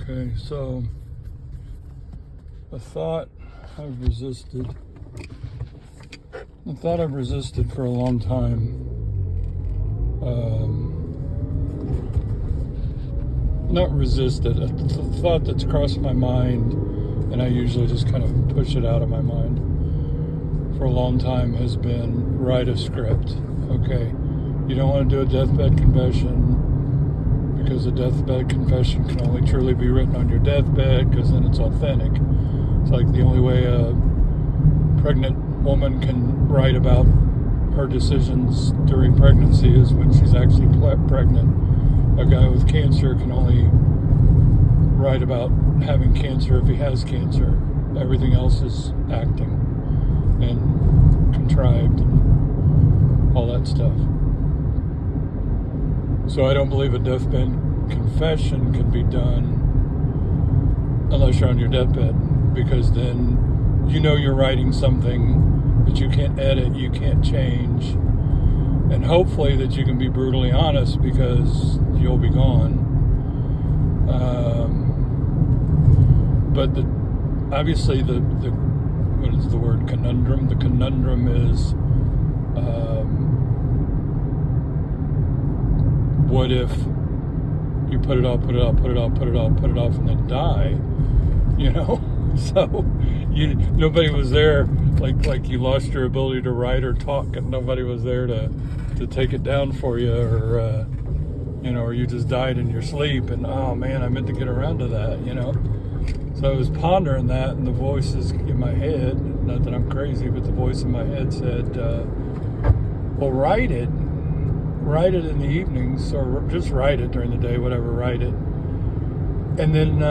Okay, so a thought I've resisted. A thought I've resisted for a long time. Not resisted, a thought that's crossed my mind, and I usually just kind of push it out of my mind for a long time, has been write a script. Okay, you don't want to do a deathbed confession, because a deathbed confession can only truly be written on your deathbed, because then it's authentic. It's like the only way a pregnant woman can write about her decisions during pregnancy is when she's actually pregnant. A guy with cancer can only write about having cancer if he has cancer. Everything else is acting and contrived and all that stuff. So I don't believe a deathbed confession can be done unless you're on your deathbed, because then you know you're writing something that you can't edit, you can't change, and hopefully that you can be brutally honest, because you'll be gone. But obviously the what is the word, conundrum? The conundrum is, what if you put it off, and then die? You know? So nobody was there, like you lost your ability to write or talk, and nobody was there to take it down for you, or or you just died in your sleep, and oh man, I meant to get around to that, So I was pondering that, and the voices in my head, not that I'm crazy, but the voice in my head said, well, write it in the evenings, or just write it during the day, whatever, write it. And then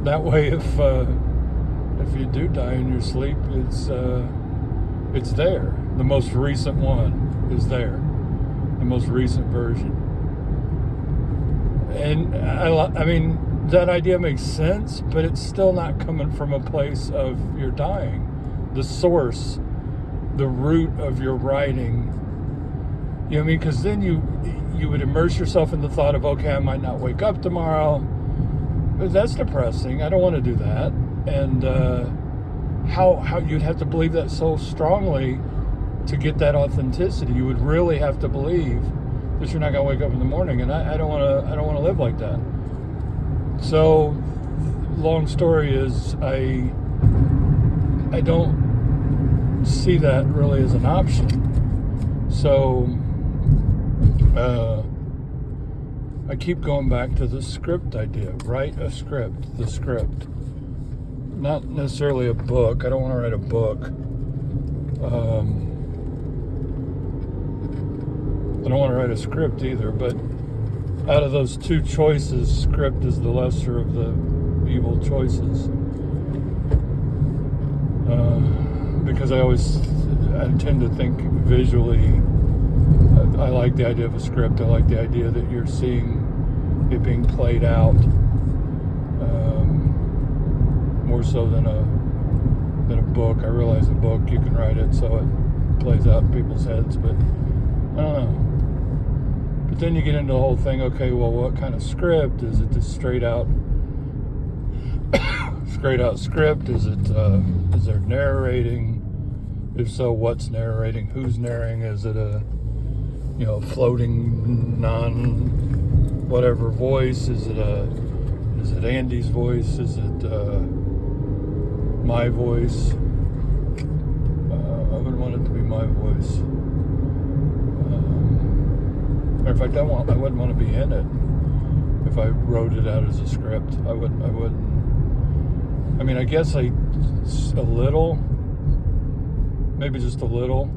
that way, if you do die in your sleep, it's there. The most recent one is there, the most recent version. And I mean, that idea makes sense, but it's still not coming from a place of you're dying. The source, the root of your writing. You know what I mean? Because then you would immerse yourself in the thought of, okay, I might not wake up tomorrow. But that's depressing. I don't want to do that. And how you'd have to believe that so strongly to get that authenticity. You would really have to believe that you're not going to wake up in the morning. And I don't want to live like that. So, long story is, I don't see that really as an option. So I keep going back to the script idea. Write a script, the script. Not necessarily a book. I don't want to write a book. I don't want to write a script either, but out of those two choices, script is the lesser of the evil choices. Because I tend to think visually. I like the idea of a script. I like the idea that you're seeing it being played out, more so than a book. I realize a book, you can write it so it plays out in people's heads, but I don't know. But then you get into the whole thing, okay, well, what kind of script? Is it just straight out script? Is there narrating? If so, what's narrating? Who's narrating? Is it a floating non-whatever voice? Is it Andy's voice? Is it my voice? I would want it to be my voice. Matter of fact, I wouldn't want to be in it if I wrote it out as a script. I wouldn't. I mean, I guess a little, maybe just a little.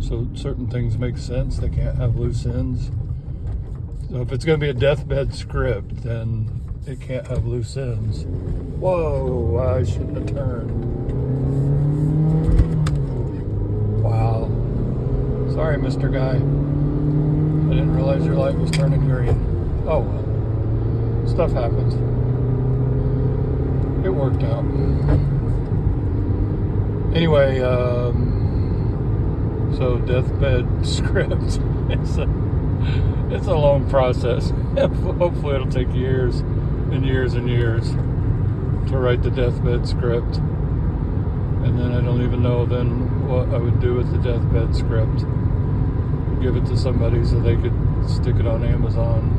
So certain things make sense. They can't have loose ends. So if it's going to be a deathbed script, then it can't have loose ends. Whoa, I shouldn't have turned. Wow. Sorry, Mr. Guy. I didn't realize your light was turning green. Oh well. Stuff happens. It worked out. Anyway, So deathbed script. It's a long process. Hopefully it'll take years and years and years to write the deathbed script. And then I don't even know then what I would do with the deathbed script. Give it to somebody so they could stick it on Amazon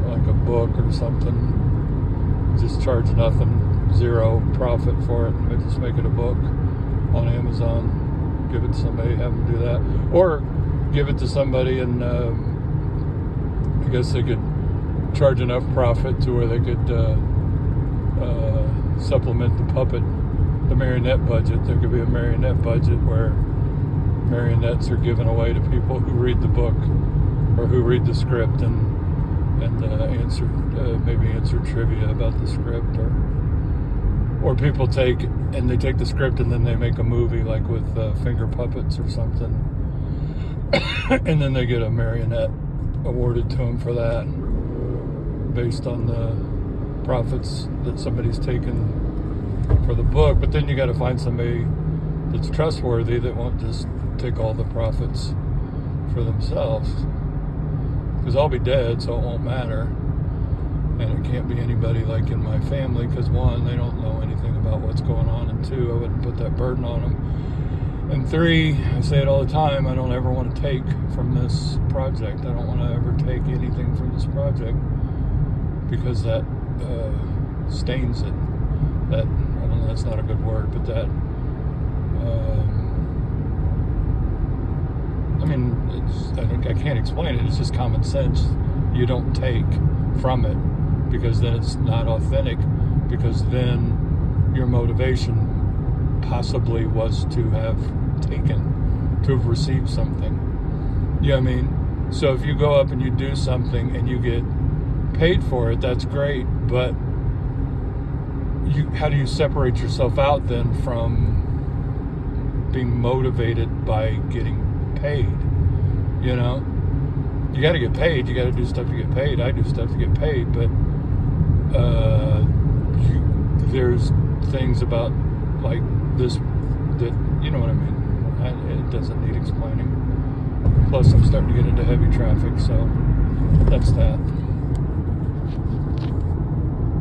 like a book or something. Just charge nothing, zero profit for it. I just make it a book on Amazon. Give it to somebody, have them do that. Or give it to somebody and I guess they could charge enough profit to where they could supplement the marionette budget. There could be a marionette budget where marionettes are given away to people who read the book or who read the script and answer trivia about the script, or people take the script and then they make a movie like with finger puppets or something, and then they get a marionette awarded to them for that based on the profits that somebody's taken for the book. But then you got to find somebody that's trustworthy that won't just take all the profits for themselves, because I'll be dead, so it won't matter. And it can't be anybody like in my family, because one, they don't know anything about what's going on, and two, I wouldn't put that burden on them, and three, I say it all the time, I don't ever want to take from this project. I don't want to ever take anything from this project, because that stains it. That, I don't know, that's not a good word, but that I mean, I can't explain it. It's just common sense. You don't take from it, because then it's not authentic, because then your motivation possibly was to have taken, to have received something. You know what I mean? So if you go up and you do something and you get paid for it, that's great, but how do you separate yourself out then from being motivated by getting paid? You know, you got to get paid. You got to do stuff to get paid. I do stuff to get paid, but there's things about like this that, you know what I mean. It doesn't need explaining. Plus, I'm starting to get into heavy traffic, so that's that.